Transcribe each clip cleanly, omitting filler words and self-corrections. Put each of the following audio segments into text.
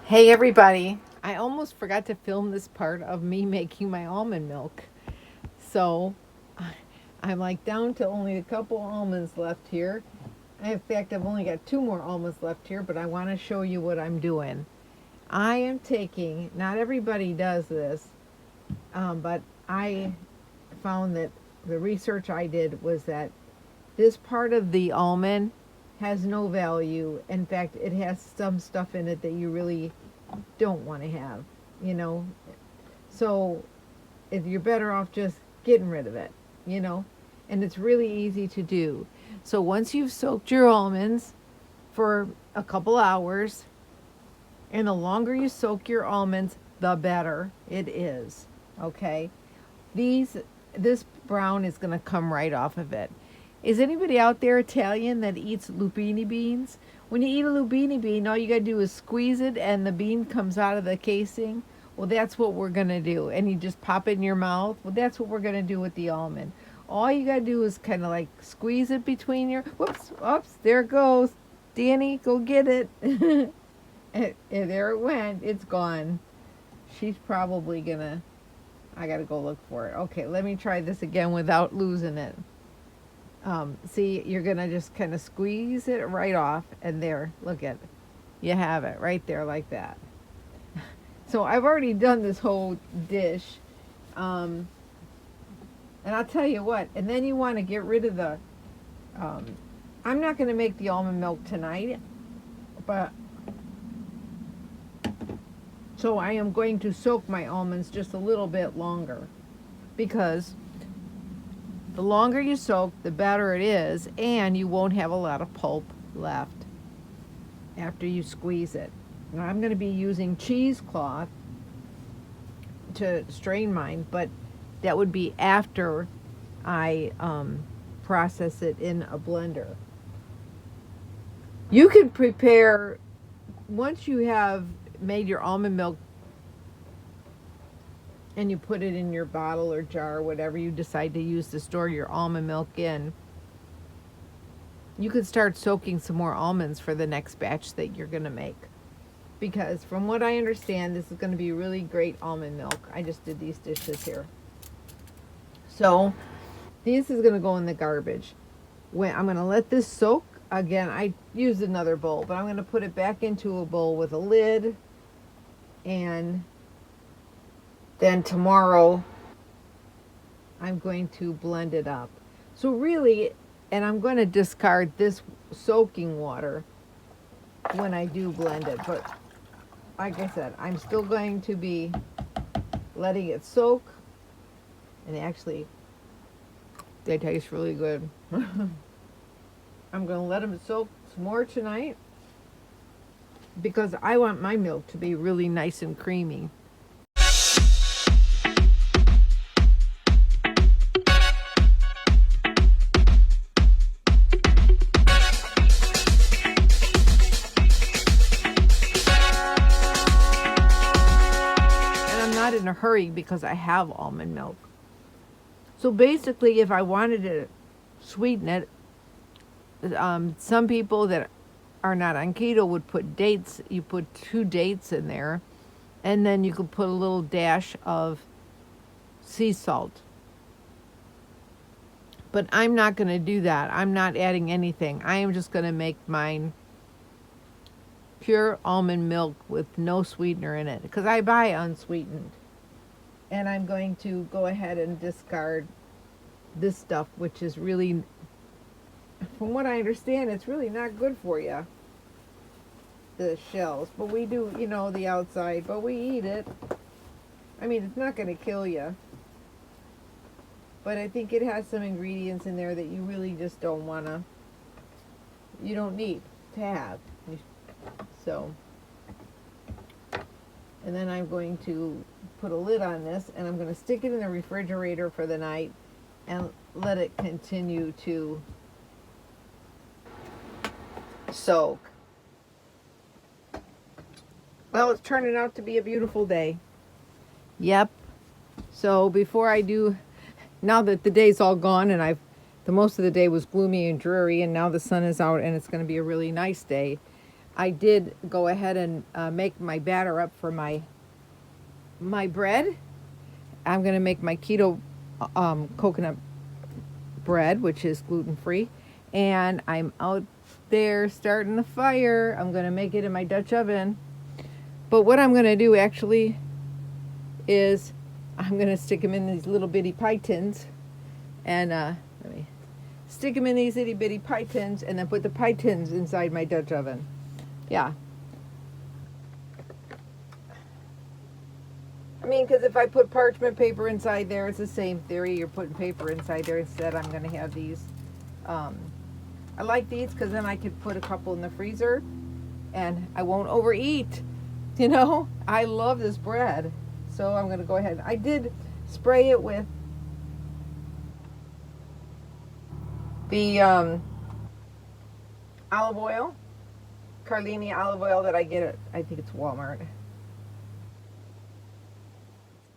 Hey everybody, I almost forgot to film this part of me making my almond milk. So I'm like down to only a couple almonds left here. In fact, I've only got two more almonds left here, but I want to show you what I'm doing. I am taking, not everybody does this, but I found that the research I did was that this part of the almond has no value. In fact, it has some stuff in it that you really don't want to have, you know. So if you're better off just getting rid of it, you know. And it's really easy to do. So once you've soaked your almonds for a couple hours, and the longer you soak your almonds, the better it is. Okay? This brown is going to come right off of it. Is anybody out there Italian that eats lupini beans? When you eat a lupini bean, all you got to do is squeeze it and the bean comes out of the casing. Well, that's what we're going to do. And you just pop it in your mouth. Well, that's what we're going to do with the almond. All you got to do is kind of like squeeze it between your... Whoops, there it goes. Danny, go get it. And there it went. It's gone. She's probably going to... I got to go look for it. Okay, let me try this again without losing it. See, you're going to just kind of squeeze it right off. And there, look at it. You have it right there like that. So I've already done this whole dish. And I'll tell you what. And then you want to get rid of the... I'm not going to make the almond milk tonight. But... So I am going to soak my almonds just a little bit longer. Because... the longer you soak, the better it is, and you won't have a lot of pulp left after you squeeze it. Now I'm going to be using cheesecloth to strain mine, but that would be after I process it in a blender. You can prepare, once you have made your almond milk and you put it in your bottle or jar, whatever you decide to use to store your almond milk in, you could start soaking some more almonds for the next batch that you're going to make. Because from what I understand, this is going to be really great almond milk. I just did these dishes here. So this is going to go in the garbage. When I'm going to let this soak, again, I used another bowl, but I'm going to put it back into a bowl with a lid, and then tomorrow I'm going to blend it up. So really, and I'm going to discard this soaking water when I do blend it. But like I said, I'm still going to be letting it soak. And actually, they taste really good. I'm going to let them soak some more tonight because I want my milk to be really nice and creamy. In a hurry because I have almond milk. So basically, if I wanted to sweeten it, some people that are not on keto would put dates. You put 2 dates in there, and then you could put a little dash of sea salt. But I'm not going to do that. I'm not adding anything. I am just going to make mine pure almond milk with no sweetener in it because I buy unsweetened. And I'm going to go ahead and discard this stuff, which is really, from what I understand, it's really not good for you, the shells. But we do, you know, the outside, but we eat it. I mean, it's not going to kill you. But I think it has some ingredients in there that you really just don't want to, you don't need to have. So, and then I'm going to put a lid on this, and I'm going to stick it in the refrigerator for the night and let it continue to soak. Well, it's turning out to be a beautiful day. Yep. So before I do, now that the day's all gone and the most of the day was gloomy and dreary, and now the sun is out and it's going to be a really nice day, I did go ahead and make my batter up for my bread. I'm going to make my keto coconut bread, which is gluten-free. And I'm out there starting the fire. I'm going to make it in my Dutch oven. But what I'm going to do actually is I'm going to stick them in these little bitty pie tins. And let me stick them in these itty bitty pie tins and then put the pie tins inside my Dutch oven. Yeah. I mean, because if I put parchment paper inside there, it's the same theory. You're putting paper inside there. Instead, I'm going to have these. I like these because then I could put a couple in the freezer and I won't overeat. You know, I love this bread. So I'm going to go ahead. I did spray it with the olive oil, Carlini olive oil that I get at, I think it's Walmart. It's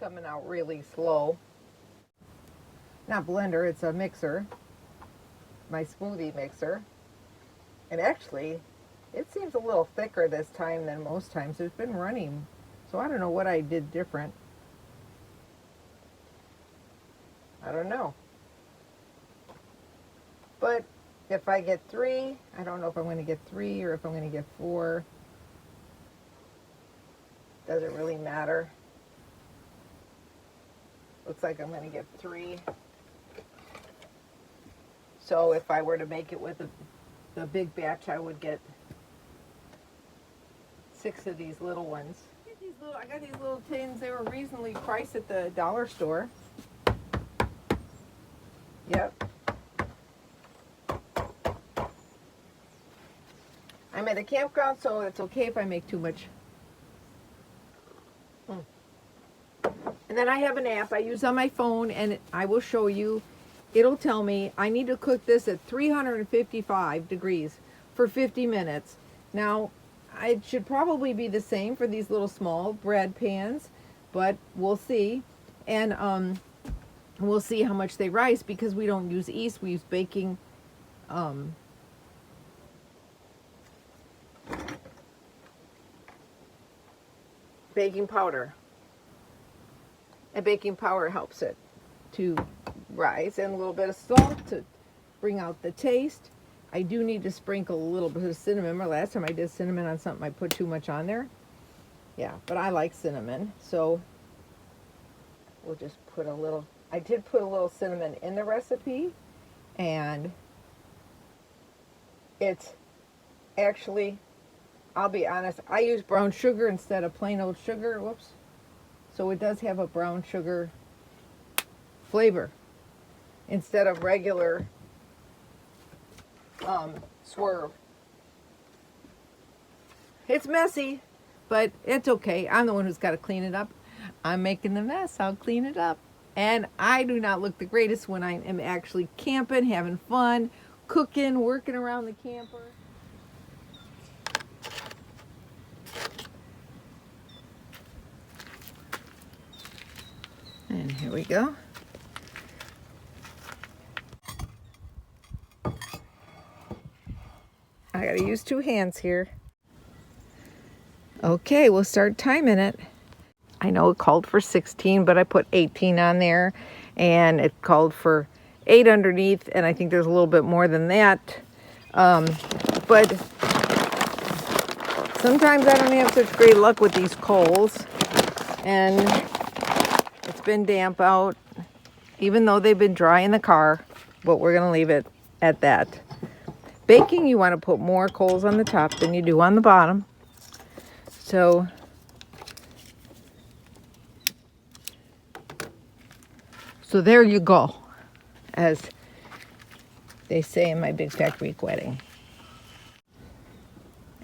coming out really slow. Not blender, it's a mixer. My smoothie mixer. And actually, it seems a little thicker this time than most times. It's been running, so I don't know what I did different. I don't know. But if I get 3, I don't know if I'm going to get 3 or if I'm going to get 4. Doesn't really matter. Looks like I'm going to get 3. So if I were to make it with the big batch, I would get 6 of these little ones. I got these little tins. They were reasonably priced at the dollar store. Yep. I'm at a campground, so it's okay if I make too much. And then I have an app I use on my phone, and I will show you. It'll tell me I need to cook this at 355 degrees for 50 minutes. Now, it should probably be the same for these little small bread pans, but we'll see. And we'll see how much they rise because we don't use yeast. We use baking baking powder. And baking powder helps it to rise, and a little bit of salt to bring out the taste. I do need to sprinkle a little bit of cinnamon. Remember last time I did cinnamon on something, I put too much on there. Yeah, but I like cinnamon, so we'll just put a little. I did put a little cinnamon in the recipe, and it's actually, I'll be honest, I use brown sugar instead of plain old sugar. Whoops. So it does have a brown sugar flavor instead of regular swerve. It's messy, but it's okay. I'm the one who's got to clean it up. I'm making the mess. I'll clean it up. And I do not look the greatest when I am actually camping, having fun, cooking, working around the camper. And here we go. I gotta use 2 hands here. Okay, we'll start timing it. I know it called for 16, but I put 18 on there, and it called for 8 underneath, and I think there's a little bit more than that. But sometimes I don't have such great luck with these coals, and it's been damp out, even though they've been dry in the car, but we're gonna leave it at that. Baking, you want to put more coals on the top than you do on the bottom. So there you go, as they say in my big fat Greek wedding.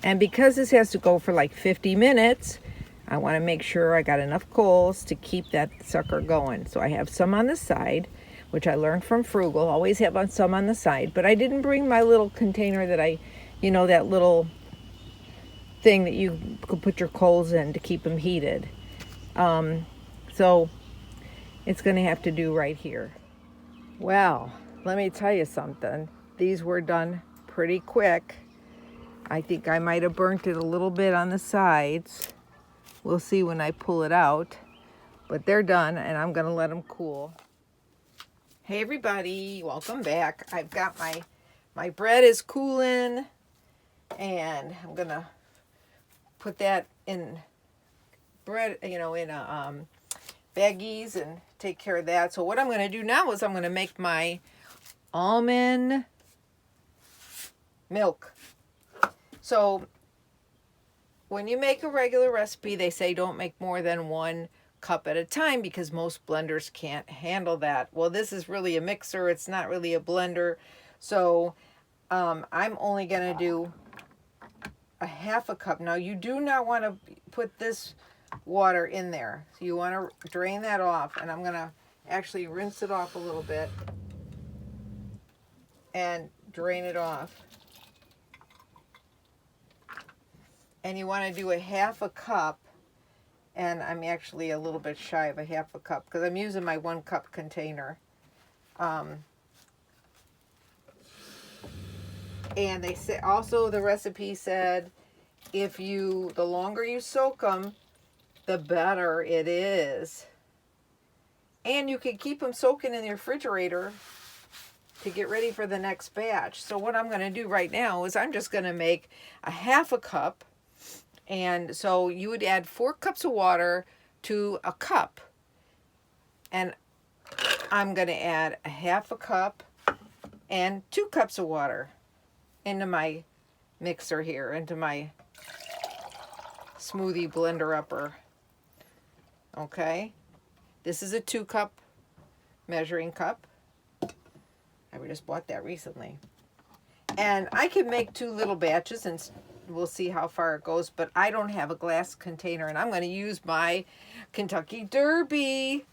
And because this has to go for like 50 minutes, I want to make sure I got enough coals to keep that sucker going. So I have some on the side, which I learned from Frugal. Always have some on the side, but I didn't bring my little container that that little thing that you could put your coals in to keep them heated. So it's going to have to do right here. Well, let me tell you something. These were done pretty quick. I think I might have burnt it a little bit on the sides. We'll see when I pull it out. But they're done, and I'm gonna let them cool. Hey everybody, welcome back. I've got my bread is cooling, and I'm gonna put that in bread, in a baggies and take care of that. So what I'm gonna do now is I'm gonna make my almond milk. So when you make a regular recipe, they say don't make more than 1 cup at a time because most blenders can't handle that. Well, this is really a mixer. It's not really a blender. So I'm only going to do a 1/2 cup. Now, you do not want to put this water in there. So you want to drain that off. And I'm going to actually rinse it off a little bit and drain it off. And you want to do a 1/2 cup, and I'm actually a little bit shy of a 1/2 cup because I'm using my 1 cup container. And they say also the recipe said the longer you soak them, the better it is. And you can keep them soaking in the refrigerator to get ready for the next batch. So what I'm going to do right now is I'm just going to make a 1/2 cup. And so you would add 4 cups of water to a cup. And I'm going to add a 1/2 cup and 2 cups of water into my mixer here, into my smoothie blender upper. Okay. This is a 2 cup measuring cup. I just bought that recently. And I can make 2 little batches and we'll see how far it goes, but I don't have a glass container, and I'm going to use my Kentucky Derby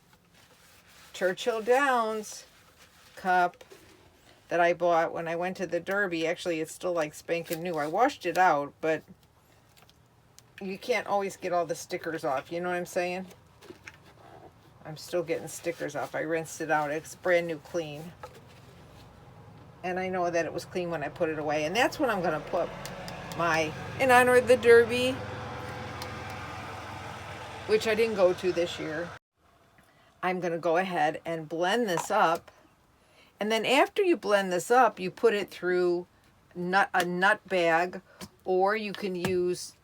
Churchill Downs cup that I bought when I went to the Derby. Actually, it's still like spanking new. I washed it out, but you can't always get all the stickers off. You know what I'm saying? I'm still getting stickers off. I rinsed it out. It's brand new clean. And I know that it was clean when I put it away. And that's what I'm going to put in honor of the Derby, which I didn't go to this year. I'm going to go ahead and blend this up. And then after you blend this up, you put it through a nut bag, or you can use,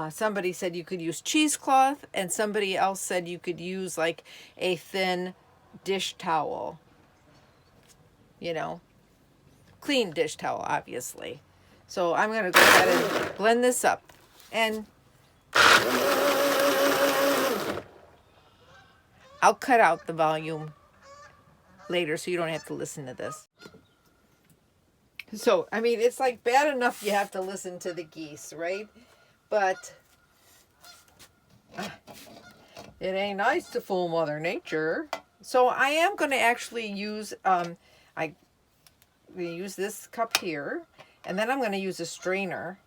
somebody said you could use cheesecloth, and somebody else said you could use like a thin dish towel. Clean dish towel, obviously. So I'm going to go ahead and blend this up. And I'll cut out the volume later so you don't have to listen to this. So, I mean, it's like bad enough you have to listen to the geese, right? But it ain't nice to fool Mother Nature. So I am going to actually use, I'm going to use this cup here. And then I'm going to use a strainer.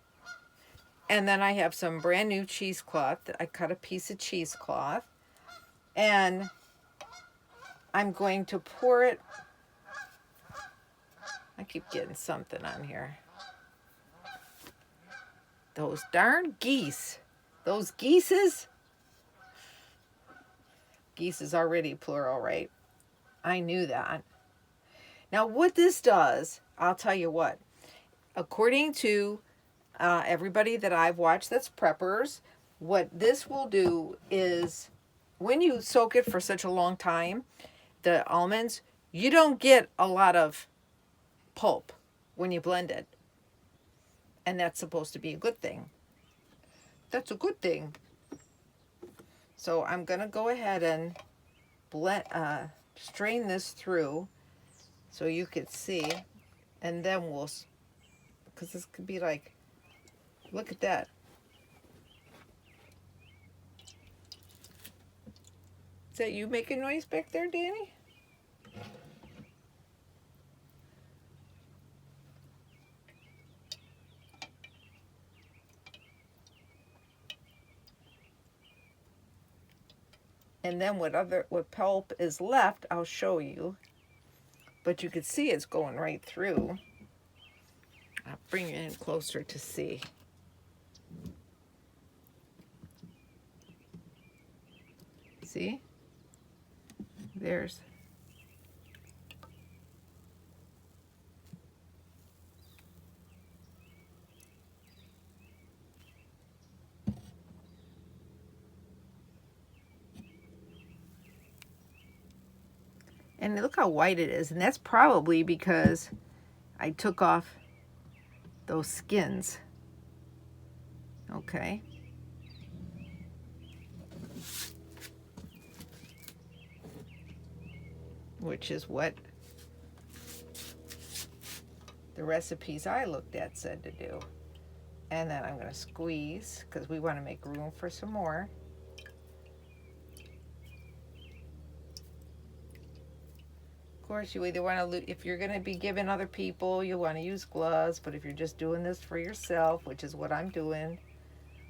And then I have some brand new cheesecloth. I cut a piece of cheesecloth. And I'm going to pour it. I keep getting something on here. Those darn geese. Those geeses. Geese is already plural, right? I knew that. Now what this does, I'll tell you what. According to everybody that I've watched that's preppers, what this will do is when you soak it for such a long time, the almonds, you don't get a lot of pulp when you blend it. And that's supposed to be a good thing. That's a good thing. So I'm going to go ahead and strain this through so you could see. And then we'll, because this could be like, look at that. Is that you making noise back there, Danny? And then what pulp is left, I'll show you. But you can see it's going right through. I'll bring it in closer to see. See? There's. And look how white it is. And that's probably because I took off those skins. Okay. Which is what the recipes I looked at said to do. And then I'm going to squeeze because we want to make room for some more. Of course, you either want to, if you're going to be giving other people, you'll want to use gloves. But if you're just doing this for yourself, which is what I'm doing,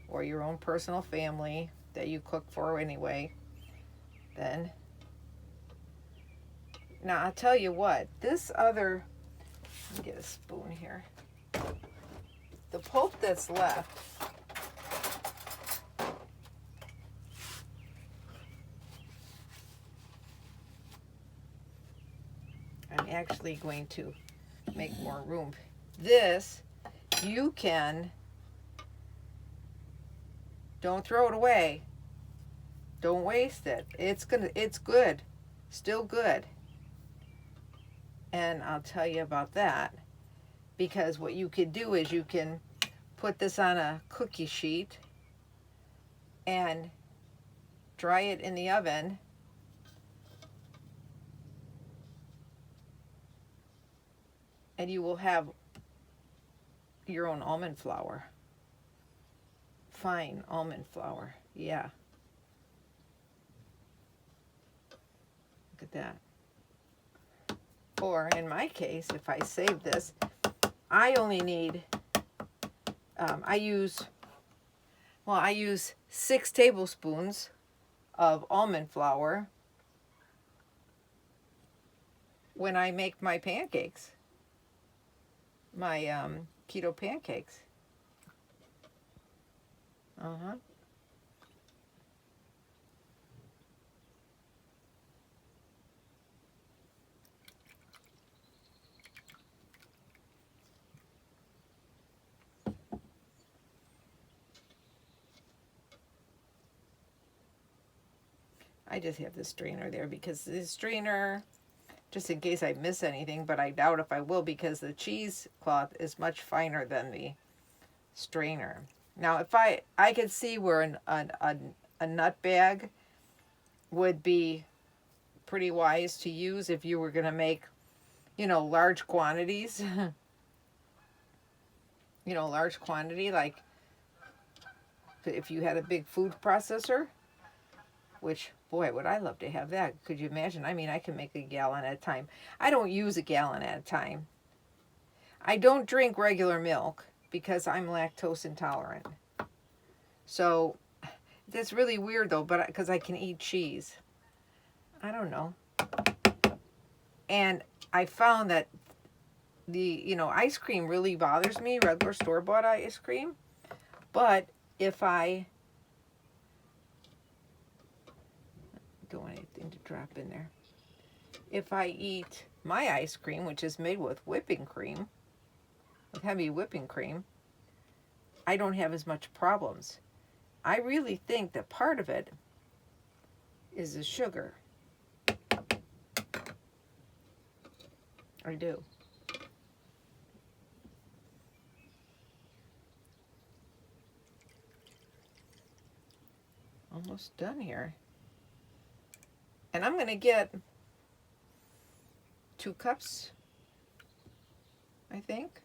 or your own personal family that you cook for anyway, then. Now, I'll tell you what, this other, let me get a spoon here. The pulp that's left, I'm actually going to make more room. This, you can, don't throw it away. Don't waste it. It's good, still good. And I'll tell you about that, because what you could do is you can put this on a cookie sheet and dry it in the oven. And you will have your own almond flour. Fine almond flour, yeah. Look at that. Or in my case, if I save this, I only need, I use 6 tablespoons of almond flour when I make my pancakes, my keto pancakes. I just have the strainer there because the strainer, just in case I miss anything, but I doubt if I will because the cheesecloth is much finer than the strainer. Now, if I could see where a nut bag would be pretty wise to use if you were going to make, large quantities. Large quantity, like if you had a big food processor, which, boy, would I love to have that. Could you imagine? I mean, I can make a gallon at a time. I don't use a gallon at a time. I don't drink regular milk because I'm lactose intolerant. So that's really weird, though, but because I can eat cheese. I don't know. And I found that the, ice cream really bothers me, regular store-bought ice cream. But if I don't want anything to drop in there. If I eat my ice cream, which is made with whipping cream, with heavy whipping cream, I don't have as much problems. I really think that part of it is the sugar. I do. Almost done here. And I'm going to get 2 cups, I think.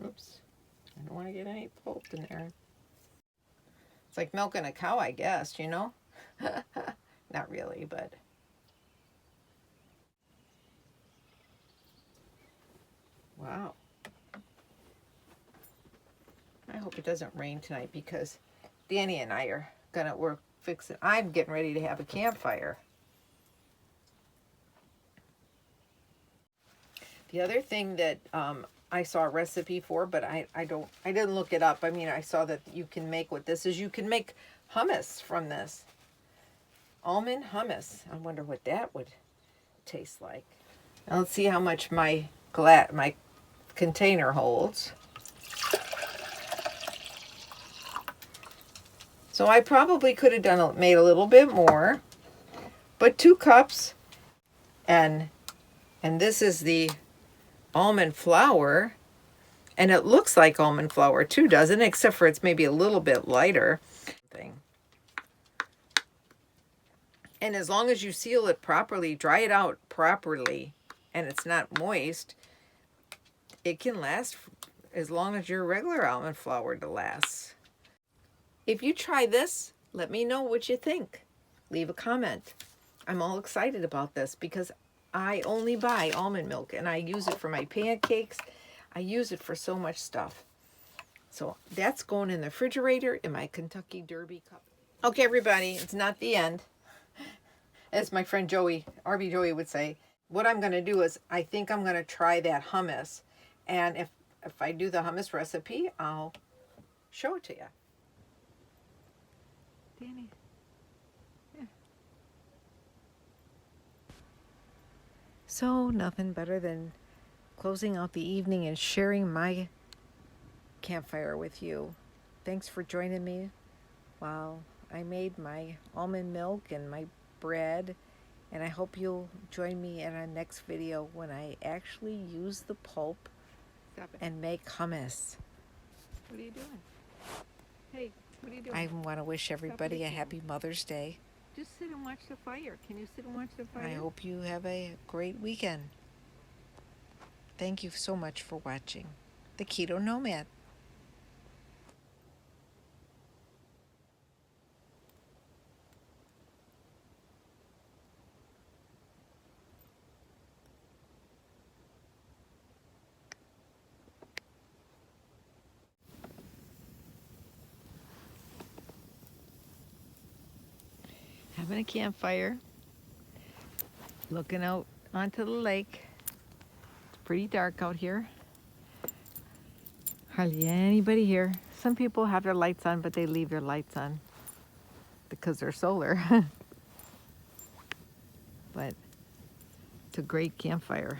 Oops, I don't want to get any pulp in there. It's like milking a cow, I guess, you know? Not really, but... Wow. I hope it doesn't rain tonight because Danny and I are gonna work fixing. I'm getting ready to have a campfire. The other thing that I saw a recipe for, but I didn't look it up. I mean, I saw that you can make what this is. You can make hummus from this. Almond hummus. I wonder what that would taste like. Now let's see how much my container holds. So I probably could have made a little bit more, but 2 cups, and this is the almond flour, and it looks like almond flour too, doesn't it? Except for it's maybe a little bit lighter. And as long as you seal it properly, dry it out properly, and it's not moist, it can last as long as your regular almond flour lasts. If you try this, let me know what you think. Leave a comment. I'm all excited about this because I only buy almond milk and I use it for my pancakes. I use it for so much stuff. So that's going in the refrigerator in my Kentucky Derby cup. Okay, everybody, it's not the end. As my friend Joey, RV Joey would say, what I'm going to do is I think I'm going to try that hummus. And if I do the hummus recipe, I'll show it to you. Danny. Yeah. So nothing better than closing out the evening and sharing my campfire with you. Thanks for joining me while I made my almond milk and my bread, and I hope you'll join me in our next video when I actually use the pulp and make hummus. What are you doing? Hey, what are you doing? I want to wish everybody a happy Mother's Day. Just sit and watch the fire. Can you sit and watch the fire? I hope you have a great weekend. Thank you so much for watching the KETO Nomad. Having a campfire, looking out onto the lake. It's pretty dark out here. Hardly anybody here. Some people have their lights on, but they leave their lights on because they're solar. But it's a great campfire.